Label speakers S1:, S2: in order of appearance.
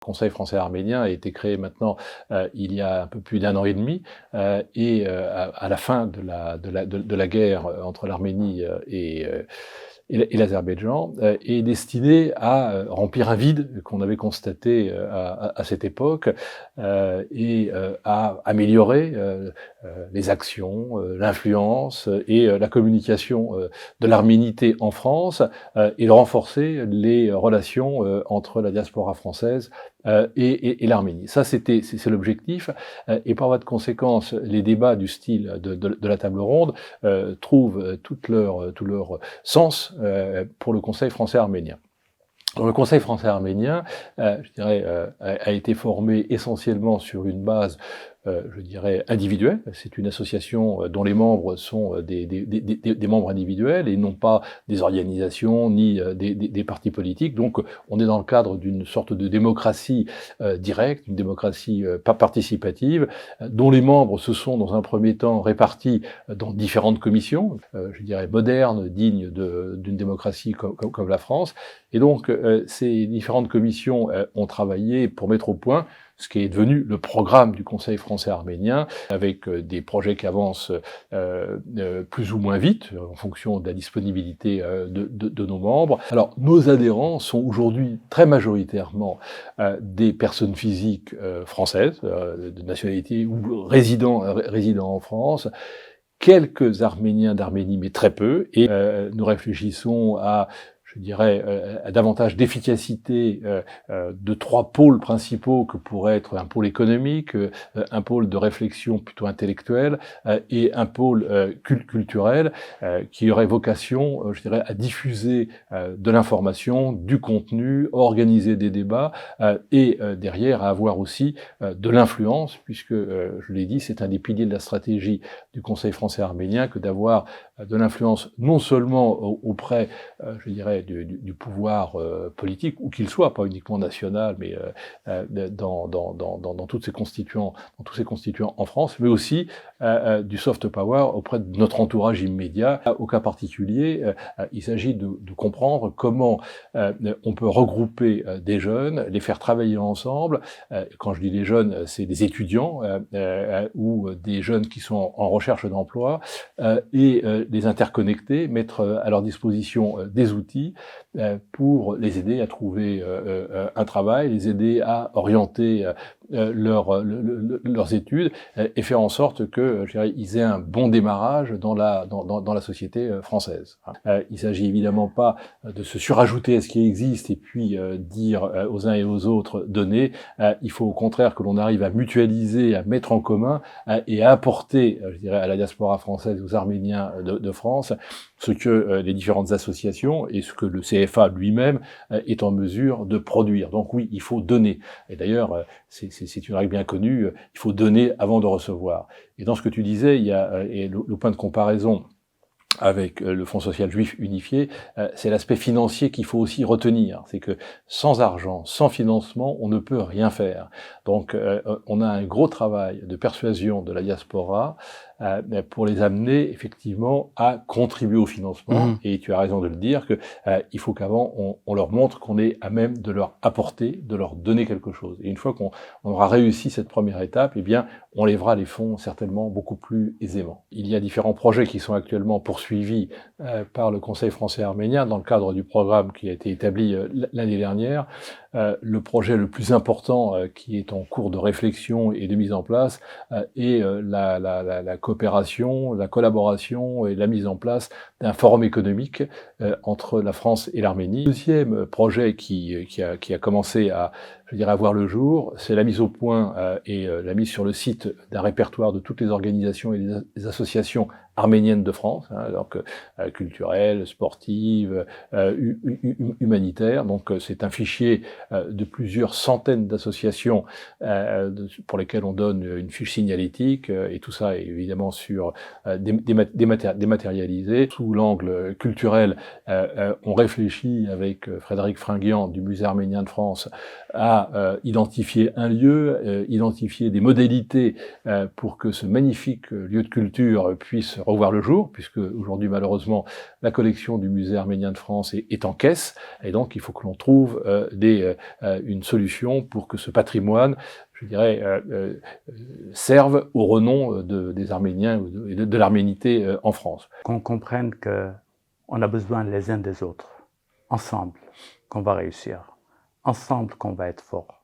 S1: Le Conseil français-arménien a été créé maintenant il y a un peu plus d'un an et demi, et à la fin de la guerre entre l'Arménie et l'Azerbaïdjan, est destiné à remplir un vide qu'on avait constaté à cette époque, et à améliorer les actions, l'influence et la communication de l'arménité en France, et de renforcer les relations entre la diaspora française et l'Arménie. Ça, c'est l'objectif, et par voie de conséquence, les débats du style de la table ronde trouvent tout leur sens pour le Conseil français-arménien. Le Conseil français-arménien, je dirais, a été formé essentiellement sur une base, je dirais, individuelle. C'est une association dont les membres sont des membres individuels et non pas des organisations ni des partis politiques. Donc, on est dans le cadre d'une sorte de démocratie directe, une démocratie pas participative, dont les membres se sont, dans un premier temps, répartis dans différentes commissions, je dirais, modernes, dignes d'une démocratie comme la France. Et donc, ces différentes commissions ont travaillé pour mettre au point ce qui est devenu le programme du Conseil français-arménien, avec des projets qui avancent plus ou moins vite, en fonction de la disponibilité de nos membres. Alors, nos adhérents sont aujourd'hui très majoritairement des personnes physiques françaises, de nationalité ou résidant en France, quelques Arméniens d'Arménie, mais très peu, et nous réfléchissons à, je dirais, à davantage d'efficacité de trois pôles principaux que pourrait être un pôle économique, un pôle de réflexion plutôt intellectuelle et un pôle culturel qui aurait vocation, je dirais, à diffuser de l'information, du contenu, organiser des débats et derrière à avoir aussi de l'influence, puisque, je l'ai dit, c'est un des piliers de la stratégie du Conseil français-arménien que d'avoir de l'influence non seulement auprès, je dirais, du pouvoir politique, où qu'il soit, pas uniquement national, mais dans tous ses constituants en France, mais aussi du soft power auprès de notre entourage immédiat. Au cas particulier, il s'agit de comprendre comment on peut regrouper des jeunes, les faire travailler ensemble. Quand je dis les jeunes, c'est des étudiants ou des jeunes qui sont en recherche d'emploi, et les interconnecter, mettre à leur disposition des outils pour les aider à trouver un travail, les aider à orienter leurs études et faire en sorte que, je dirais, ils aient un bon démarrage dans la société française. Il s'agit évidemment pas de se surajouter à ce qui existe et puis dire aux uns et aux autres donnez. Il faut au contraire que l'on arrive à mutualiser, à mettre en commun et à apporter, je dirais, à la diaspora française, aux Arméniens de France, ce que les différentes associations et ce que le CFA lui-même est en mesure de produire. Donc oui, il faut donner. Et d'ailleurs, c'est une règle bien connue, il faut donner avant de recevoir. Et dans ce que tu disais, il y a et le point de comparaison avec le Fonds social juif unifié, c'est l'aspect financier qu'il faut aussi retenir. C'est que sans argent, sans financement, on ne peut rien faire. Donc on a un gros travail de persuasion de la diaspora pour les amener effectivement à contribuer au financement. Mmh. Et tu as raison de le dire, que il faut qu'avant on leur montre qu'on est à même de leur apporter, de leur donner quelque chose. Et une fois qu'on aura réussi cette première étape, eh bien on lèvera les fonds certainement beaucoup plus aisément. Il y a différents projets qui sont actuellement poursuivis par le Conseil français-arménien dans le cadre du programme qui a été établi l'année dernière. Le projet le plus important qui est en cours de réflexion et de mise en place est la coopération, la collaboration et la mise en place d'un forum économique entre la France et l'Arménie. Le deuxième projet qui a commencé à, je dirais, à voir le jour, c'est la mise au point et la mise sur le site d'un répertoire de toutes les organisations et les associations arméniennes de France, donc culturelles, sportives, humanitaires. Donc c'est un fichier de plusieurs centaines d'associations pour lesquelles on donne une fiche signalétique, et tout ça est évidemment sur dématérialisé. Sous l'angle culturel, on réfléchit avec Frédéric Fringuian du Musée arménien de France à a identifié un lieu, identifié des modalités pour que ce magnifique lieu de culture puisse revoir le jour, puisque aujourd'hui malheureusement la collection du musée arménien de France est en caisse, et donc il faut que l'on trouve une solution pour que ce patrimoine, je dirais, serve au renom des Arméniens et de l'arménité en France.
S2: Qu'on comprenne qu'on a besoin les uns des autres, ensemble qu'on va réussir, ensemble qu'on va être fort.